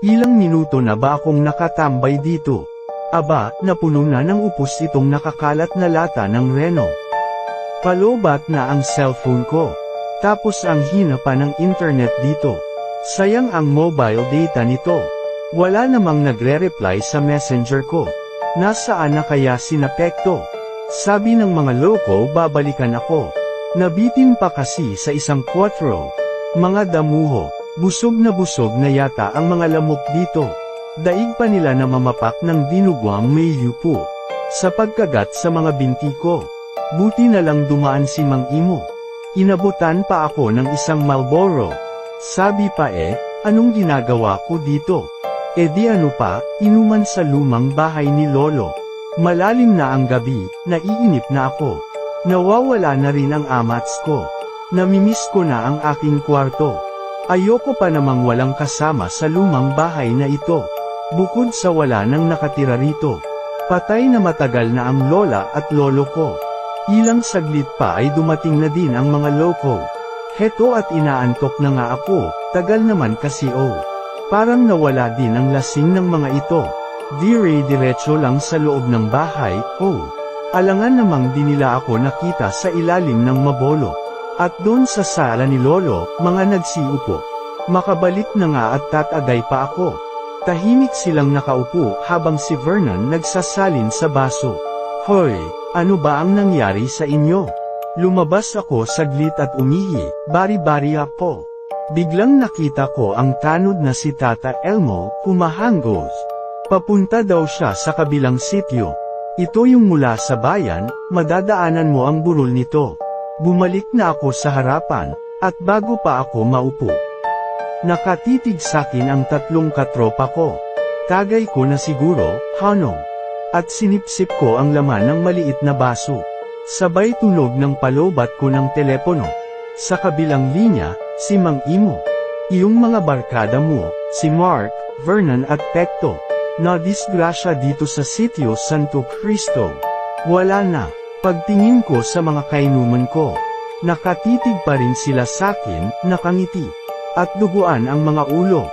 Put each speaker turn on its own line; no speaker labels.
Ilang minuto na ba akong nakatambay dito? Aba, napuno na ng upos itong nakakalat na lata ng Reno. Palobat na ang cellphone ko. Tapos ang hina pa ng internet dito. Sayang ang mobile data nito. Wala namang nagre-reply sa messenger ko. Nasaan na kaya sina Pekto? Sabi ng mga loko babalikan ako. Nabitin pa kasi sa isang 4. Mga damuho. Busog na yata ang mga lamok dito. Daig pa nila na mamapak ng dinugwang may yupo. Sa pagkagat sa mga binti ko. Buti na lang dumaan si Mang Imo. Inabutan pa ako ng isang Marlboro. Sabi pa anong ginagawa ko dito? Di ano pa, inuman sa lumang bahay ni Lolo. Malalim na ang gabi, naiinip na ako. Nawawala na rin ang amats ko. Namimiss ko na ang aking kwarto. Ayoko pa namang walang kasama sa lumang bahay na ito. Bukod sa wala nang nakatira rito. Patay na matagal na ang lola at lolo ko. Ilang saglit pa ay dumating na din ang mga loko. Heto at inaantok na nga ako, tagal naman kasi Parang nawala din ang lasing ng mga ito. Dire-diretso lang sa loob ng bahay, Alangan namang di nila ako nakita sa ilalim ng mabolo. At doon sa sala ni Lolo, mga nagsiupo. Makabalik na nga at tatagay pa ako. Tahimik silang nakaupo habang si Vernon nagsasalin sa baso. Hoy, ano ba ang nangyari sa inyo? Lumabas ako saglit at umihi, bari-bari ako. Biglang nakita ko ang tanod na si Tata Elmo, humahanggos. Papunta daw siya sa kabilang sityo. Ito yung mula sa bayan, madadaanan mo ang burol nito. Bumalik na ako sa harapan, at bago pa ako maupo. Nakatitig sakin ang 3 katropa ko. Tagay ko na siguro, Hanong. At sinipsip ko ang laman ng maliit na baso. Sabay tunog ng palobat ko ng telepono. Sa kabilang linya, si Mang Imo. Iyong mga barkada mo, si Mark, Vernon at Pekto. Na-disgrasya dito sa sitio Santo Cristo. Wala na. Pagtingin ko sa mga kainuman ko. Nakatitig pa rin sila sakin, nakangiti. At duguan ang mga ulo.